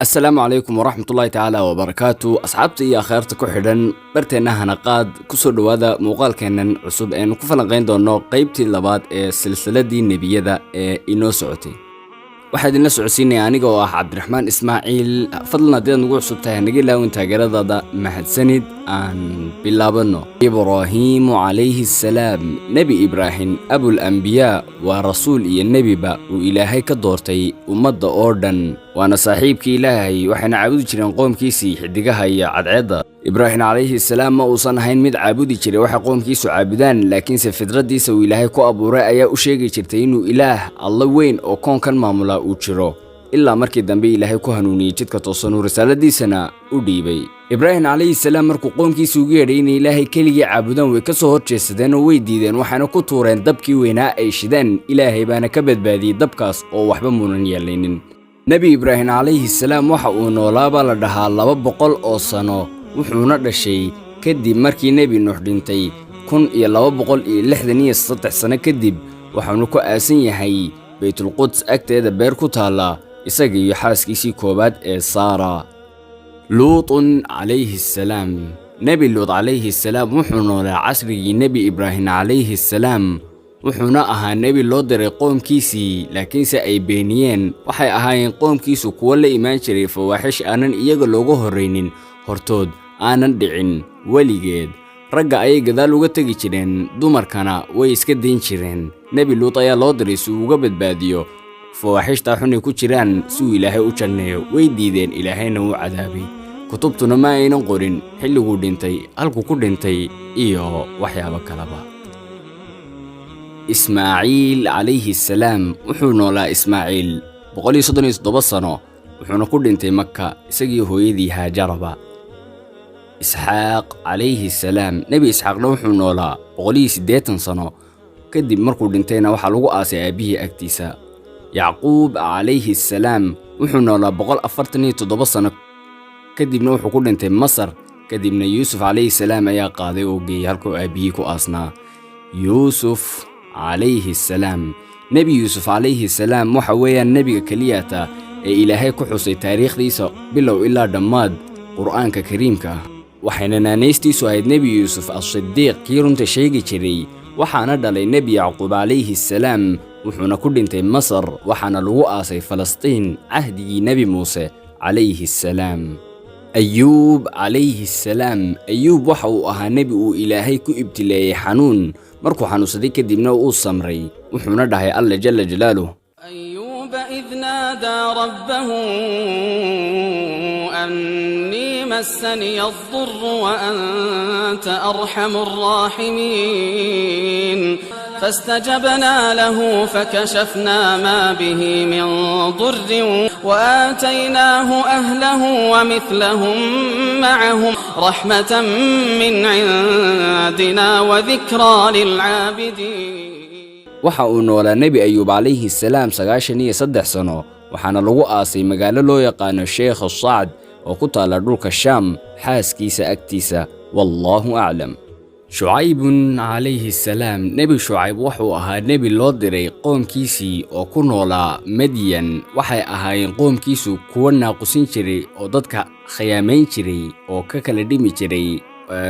السلام عليكم ورحمة الله تعالى وبركاته. أصحابتي يا خيرتك وحدن برتنا هنقاد كسر هذا مقال كان عصب إن كفلنا دونو قيبتي اللباد السلسلة دي النبية ذا إنو سعتي واحد الناس عسيني يعني جوا عبد الرحمن إسماعيل فضلنا دين نقول صبتها نقول له وانت جرد هذا مهد سند عن بالله إبراهيم عليه السلام نبي إبراهيم أبو الأنبياء ورسول النبي با وإلهي كدورتي ومد أوردن وأنا صاحبك إلهي وحنا عبود جرين قوم كيسي حدقها هي عدعدة إبراهيم عليه السلام ما وصلنا هين مد عبود جري وح قوم كيسو عابدان لكن سفدرة دي سو إلهي كو أبو رأي أشيء جرتينو إله الله وين أو كان معمولا وجرو إلا مركي دنبي إلهي كو هنوني جدك توصنو رسالة دي سنة وديبي إبراهيم عليه السلام مركو قوم كيسو جيرين إلهي كلي عابدان وكسو هرجسدان ويديدان وحنا كتورين دبكي وينا أيشدان إلهي بانا كبد بادي دبكاس أو وحبا مونن يالينين نبي إبراهيم عليه السلام waxa uu noolaaba la dhahaa 200 oo sano wuxuuna dhashay kadib markii nabi nuux dhintay 1263 sano kadib waxaanu ku aasan yahay baytul quds agteeda beer ku taala isaga iyo xaaskiisii koobaad ee saara luut alayhi salam nabi luut alayhi salam wuxuu noolaa casrigii nabi ibraahim alayhi salam wuxuuna ahaa nabi loo diray qoomkiisii laakiinse ay beeniyeen waxay ahaayeen qoomkiisu kuwa la imaan jiray fawaaxish aanan iyaga looga horeynin hortood aanan dhicin weligeed ragga ay gadaal uga tagi jireen dumarkana way iska deyn jireen nabi luut ayaa loo diray si uu uga badbaadiyo fawaaxishta xun ay ku jiraan si uu ilaahay u janneeyo way diideen ilaahayna uu cadaabay kutubtuna ma aynan qorin xilliguu dhintay halkuu ku dhintay iyo waxyaabo kalaba إسماعيل عليه السلام وحنا لا إسماعيل بقولي صدني صدب الصنو وحنا كل انتي مكة سجي هويدي هاجربا إسحاق عليه السلام نبي إسحاق لو حنا لا بقولي سديت صنو كدي مركو دنتينا وحلو آسي أبيه أكتيسا يعقوب عليه السلام وحنا لا بقول أفرتني صدب الصنو كدي بنوح كل انتي مصر كدي من يوسف عليه السلام يا قاضي وجي هلكو أبيكو أصنا يوسف عليه السلام نبي يوسف عليه السلام وحويا النبي كلياتا إلهي كحوصي تاريخ ديسا بلو إلا دماد قرآن كريمك وحيننا نيستي سوهيد نبي يوسف الصديق كيرون تشيغي تشري وحانا دالي نبي يعقوب عليه السلام وحونا كل انتي مصر وحانا لغوآسي فلسطين عهدي نبي موسى عليه السلام أيوب عليه السلام أيوب وحو أها نبي إلهي كإبتلاي حنون مركو حنوسدي كدبنا وصمري وحنا دحي الله جل جلاله أيوب إذ نادى ربه أني مسني الضر وأنت أرحم الراحمين فاستجبنا له فكشفنا ما به من ضر وآتيناه أهله ومثلهم معهم رحمة من عندنا وذكرى للعابدين waxa uu noolaa nabi ayuub alayhi salaam 93 sano waxaana lagu aasay magaalo loo yaqaan sheekh saad oo ku taala dhulka shaam xaaskiisa agtiisa wallahu a'lam شعيب عليه السلام نبي شعيب وحو أها نبي لو ديري قومكيسي oo ku noolaa Madyan waxay ahaayeen qoomkiisu kuwa naaqosin jiray oo dadka khiyaameyn jiray oo ka kala dhimi jiray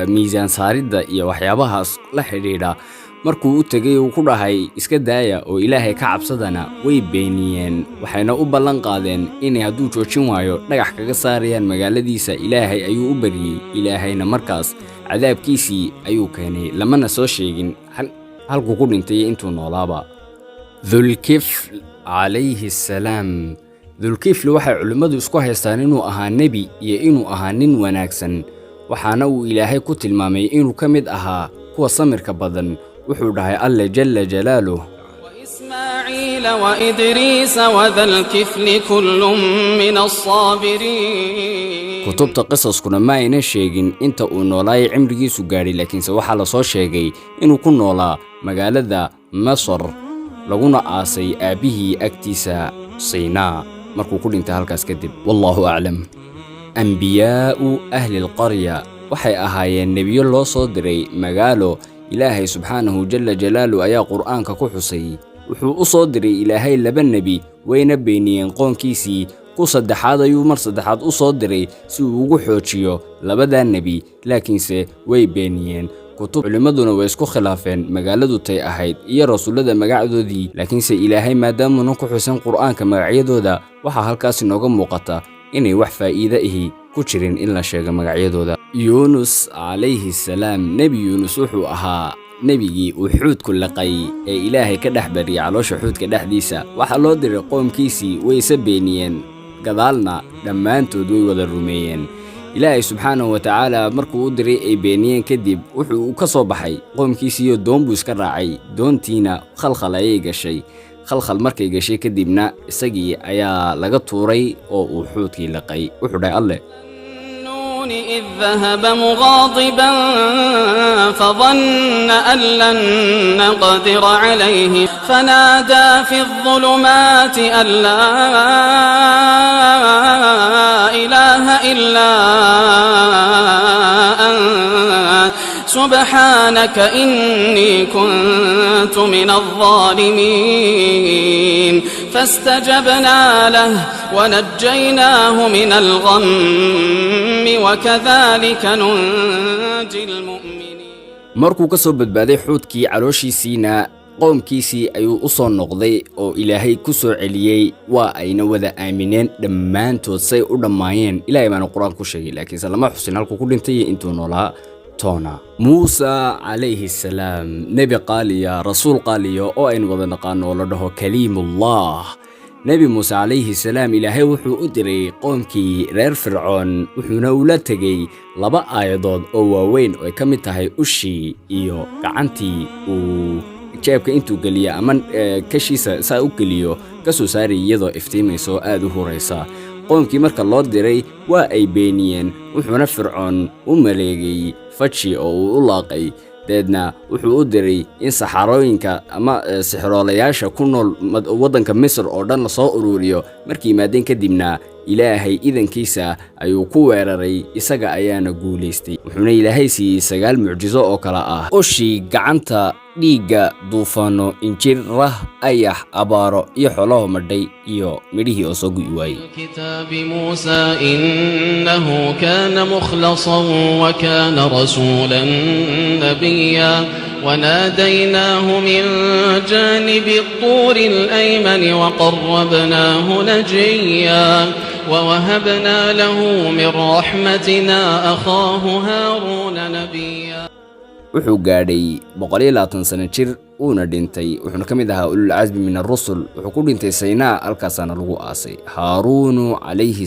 miisaan saaridda iyo waxyaabahaas la xiriira markuu u tagay uu ku dhahay iska daaya oo ilaahay ka cabsadana way beeniyeen waxayna u ballan qaadeen in hadduu joojin waayo dhagax kaga saarayaan magaaladiisa ilaahay ayuu u bariyay ilaahayna markaas cadaabkiisii ayuu keenay lamana soo sheegin halkuu ku dhintay intuu noolaaba dhulkifl alayhi salaam dhulkifl waxay culimadu isku haystaan inuu ahaa nabi iyo inuu ahaa nin wanaagsan waxaana uu ilaahay ku tilmaamay inuu ka mid ahaa kuwa samirka badan wuxuu dhahay alle jalla jalaaluhu وإسماعيل وإدريس وذا الكفل كل من الصابرين كتبت قصصكنا ما ayna sheegin inta uu noolaay cimrigiisu gaari laakiinse waxa la soo sheegay inuu ku noolaa magaalada Masar laguna aasay aabihii agtiisa Siinaa markuu ku dhintay halkaas kadib wallahu a'lam anbiyaa'u ahli alqarya waxay ahaayeen nabiyo loo soo diray magaalo ilaahay subxaanahu jalla jalaalu ayaa qur'aanka ku xusay wuxuu u soo diray ilaahay laba nabi wayna beeniyeen qoonkiisii ku saddexaad ayuu mar saddexaad u soo diray si uu ugu xoojiyo labada nebi, laakiinse way beeniyeen. culimmaduna way isku khilaafeen magaaladu tay ahayd iyo rasuullada magacdoodii, laakiinse Ilaahay maadaamuna ku xusan Qur'aanka magacyadooda, waxaa halkaas inooga muuqata inay wax faa'iido ahi ku jirin in la sheego magacyadooda. Yunus calayhi salaam, nebi Yunus wuxuu ahaa nebigii uu xuudku laqay ee Ilaahay ka dhex bariyay caloosha xuudka dhexdiisa. waxaa loo diray qoomkiisii, wayse beeniyeen, gadaalna dhammaantood way wada rumeeyeen. Ilaahay subxaanahu wa tacaala markuu u diray ay beeniyeen kadib, wuxuu ka soo baxay qoomkiisiiyo doon buu iska raacay. doontiina khalkhal ayay gashay. khalkhal markay gashay kadibna isagii ayaa laga tuuray oo uu xuudkii laqay. wuxuu dhahay Alle: إذ ذهب مغاضبا فظن أن لن نقدر عليه فنادى في الظلمات أن لا إله إلا أنت سبحانك إني كنت من الظالمين فاستجبنا له ونجيناه من الغم وكذلك ننجي المؤمنين. markuu ka soo badbaaday xuudkii calooshiisiina, qoomkiisii ayuu u soo noqday oo Ilaahay ku soo celiyay. waa ayna wada aamineen dhammaantood say u dhammaayeen. Ilaahay baana quraan ku sheegay, laakiinse lama xusin halkuu ku dhintay intuu noolaa toona. Muusa calayhi salaam, nebi qaaliya, rasuul qaaliya oo aynu wada naqaano oo la dhaho kaliimullah. nebi muuse calayhi salaam, Ilaahay wuxuu u diray qoomkii reer Fircoon, wuxuuna ula tegay 2 aayadood oo waaweyn oo ay ka mid tahay ushii iyo gacantii uu jeebka intuu geliyo ama kashiisa saa u geliyo ka soo saaray iyadoo iftiimayso aad u horeysa. qoomkii marka loo diray waa ay beeniyeen, wuxuuna Fircoon u maleegay faji oo uu u laaqay. deedna wuxuu u diray in saxarooyinka ama sixroolayaasha ku nool waddanka Misr oo dhan la soo ururiyo. markii maadeen kadibna Ilaahay idankiisa ayuu ku weeraray, isaga ayaana guulaystay. wuxuuna Ilaahay siiyey 9 mucjiso oo kala ah: ushii, gacanta, dhiigga, duufaano, injir, rah, ayax, abaaro iyo xoolaha madhay iyo midhihii oo soo gu'i waayey. كتاب موسى إنه كان مخلصا وكان رسولا نبيا وناديناه من جانب الطور الأيمن وقربناه نجيا ووهبنا له من رحمتنا أخاه هارون نبيا. wuxuu gaadhay 120 sano jir uuna dhintay. wuxuuna ka mid ahaa ulul casmi min ar-rusul. wuxuu ku dhintay Saynaa, halkaasaana lagu aasay. Haaruun calayhi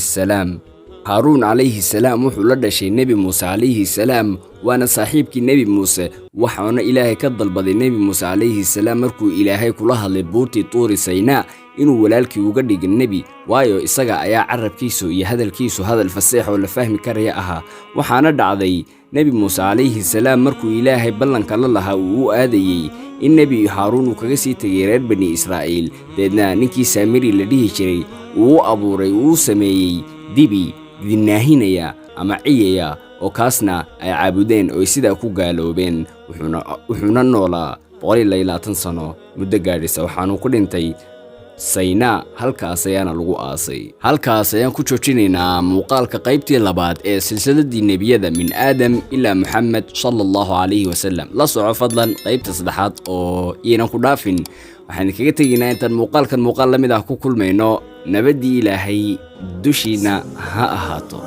salaam, wuxuu la dhashay nebi muuse calayhi salaam, waana saaxiibkii nebi muuse. waxaana Ilaahay ka dalbaday nebi muuse calayhi salaam markuu Ilaahay kula hadlay buurtii tuuri Saynaa inuu walaalkii uga dhigin nebi, waayo isaga ayaa carabkiisu iyo hadalkiisu hadal faseex oo la fahmi karaya ahaa. waxaana dhacday nebi muuse calayhi salaam markuu Ilaahay ballanka la lahaa uu u aadayey in nebi Haaruun uu kaga sii tegay reer bani Israa'iil. deedna ninkii Saamiri la dhihi jiray uu u abuuray, uu sameeyey dibi dinaahinaya ama ciyaya oo kaasna ay caabudeen oo sidaa ku gaaloobeen. wuxuuna noolaa 120 sano muddo gaadhisa. waxaanu ku dhintay Saynaa, halkaas ayaana lagu aasay. halkaas ayaan ku joojinaynaa muuqaalka qaybtii labaad ee silsiladii nebiyada min aadam ilaa Muxamed sallallahu alayhi wasallam. la soco fadlan qaybta 3 oo iinan ku dhaafin. waxaan kaga tegaynaa intaan muuqaalkan muuqaal la mid ah ku kulmayno. nabadii Ilaahay dushiina ha ahaato.